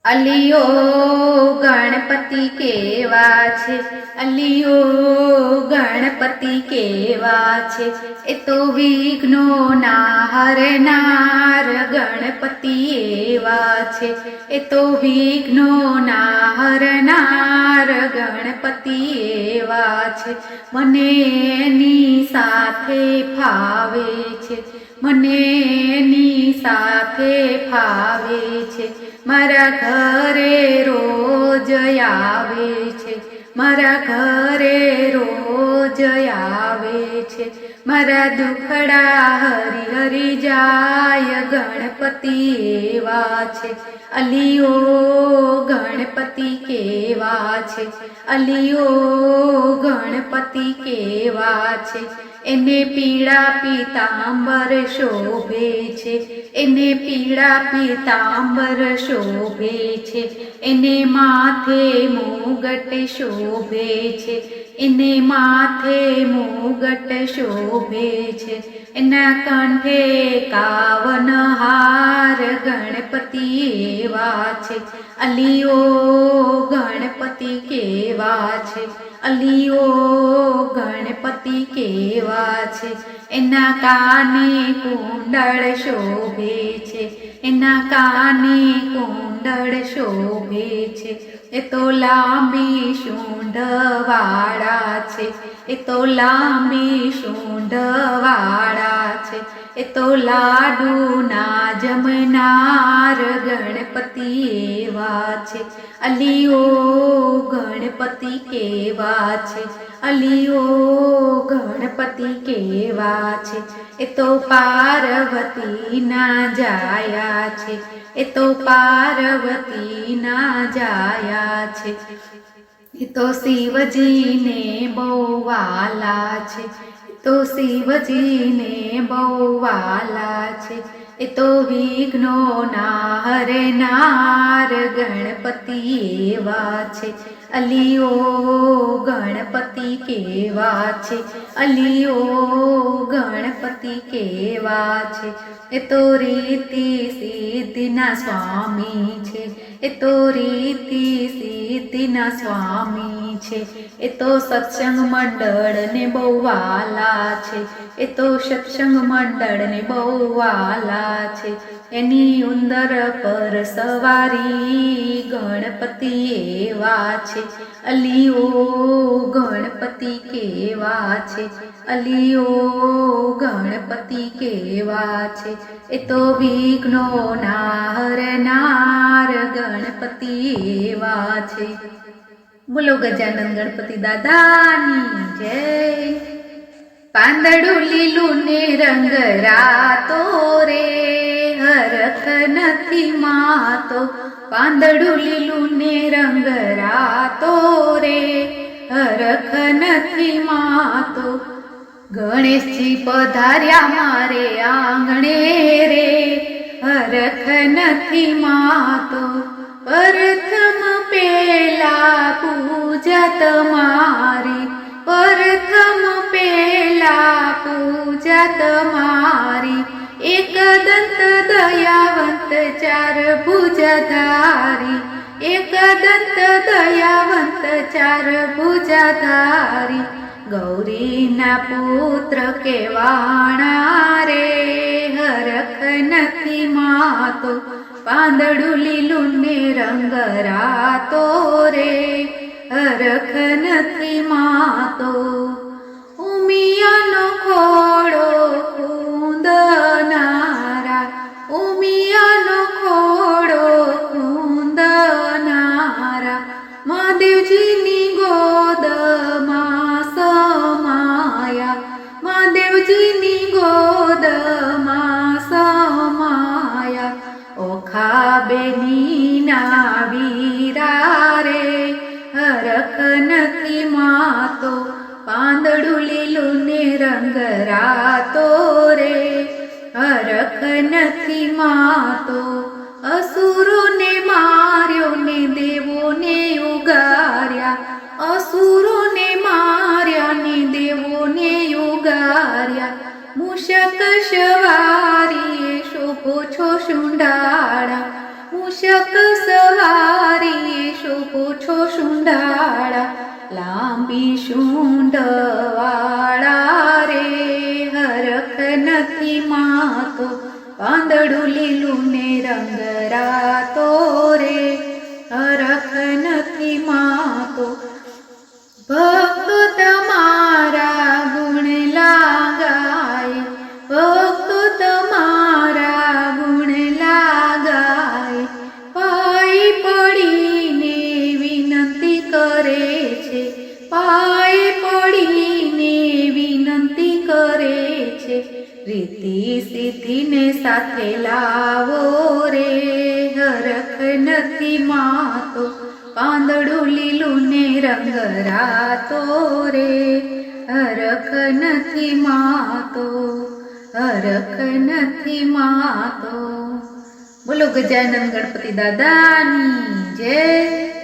અલિયો ગણપતિ કેવા છે, અલિયો ગણપતિ કેવા છે, એ તો વિઘ્નોના હરનાર ગણપતિ એવા છે, એ તો વિઘ્નોના હરનાર ગણપતિ એવા છે. મને એની સાથે ફાવે છે, મને એની સાથે ફાવે છે, મારા ઘરે રોજ આવે છે, મારા ઘરે રોજ આવે છે, મારા દુખડા હરી હરી જાય ગણપતિ એવા છે. અલિયો ગણપતિ કેવા છે, અલિયો ગણપતિ કેવા છે, એને પીળા પીતાંબર શોભે છે, એને પીળા પીતાંબર શોભે છે, એને માથે મુગટ શોભે છે, એને માથે મુગટ શોભે છે, એના કંઠે કાવન હાર ગણપતિ એવા છે. અલિયો ગણપતિ કેવા છે, અલિયો ગણપતિ કેવા છે, એના કાને કુંડળ શોભે છે, એના કાને કુંડળ શોભે છે, એ તો લાંબી સૂંઢ વાળા છે, એ તો લાંબી સૂંઢ વાળા છે, એ તો લાડુના જમનાર ગણપતિ એવા છે. અલિયો ગણપતિ કેવા છે, અલિયો ગણપતિ કેવા છે, એ તો પાર્વતીના જાયા છે, એ તો પાર્વતીના જાયા છે, એ તો શિવજીને બહુ વાલા છે, તો શિવજીને બહુ વાલા છે, એ તો વિઘ્નોના હરનાર ગણપતિ એવા છે. અલિયો ગણપતિ કેવા છે, અલિયો ગણપતિ કેવા છે, એ તો રીતિ સિદ્ધિના સ્વામી છે, એ તો રીતિ સિદ્ધિના સ્વામી છે, એ તો સત્સંગ મંડળને બહુ વાલા છે, એ તો સત્સંગ મંડળને બહુ વાલા છે, એની ઉંદર પર સવારી ગણપતિ એવા છે. અલિયો ગણપતિ કેવા છે, અલિયો ગણપતિ કેવા છે, એ તો વિઘ્નોના હરનાર ગણપતિ એવા છે. બોલો ગજાનંદ ગણપતિ દાદાની જય. પાંદડું લીલું ને રંગ રાતો રે, હરખ નથી માતો, પાંદડું લીલું ને રંગ રાતો રે, હરખ નથી માતો, ગણેશજી પધાર્યા મારે આંગણે રે, હરખ નથી માતો, પ્રથમ પેલા પૂજા તમારી, પ્રથમ પેલા પૂજા તમારી, એક દંત દયાવંત ચાર ભુજાધારી, એક દંત દયાવંત ચાર ભુજાધારી, ગૌરીના પુત્ર કેવાણા રે, હરખ નથી માતો, પાંદડું લીલું ને રંગ રાતો રે, હરખ નથી માતો, ઉમિયાનો ખોડો કુંદનારા, ઉમિયાનો ખોડો કુંદનારા, મહાદેવજીની ગોદમાં સમાયા, મહાદેવજીની ગોદમાં સમાયા, ઓખા બેનીના વીરા રે, હરખ નથી માતો, પાંદડું લીલું ને રંગ રાતો રે, હરખ નથી માતો, અસુરોને માર્યો ને દેવોને ઉગાર્યા, અસુરોને માર્યા ને દેવોને ઉગાર્યા, મૂષક સવારીએ શોભો છો શુંડાળા, મૂષક સવારીએ શોભો છો શુંડાળા, લાંબી શુંઢવાળા રે. હરખ નથી માતો પાંદડું લીલું ને રંગ રાતો રે. હરખ નથી માતો ભક્તો તમારા ગુણ લાગાય, ભક્તો તમારા ગુણ લાગાય. પાય પડીને વિનંતી કરે છે, પાય પડીને વિનંતી કરે છે. રીતિ સિદ્ધિને સાથે લાવો રે. હરખ નથી માતો પાંદડું લીલું ને રંગ રાતો રે. હરખ નથી માતો, હરખ નથી માતો. બોલો ગજાનંદ ગણપતિ દાદાની જય.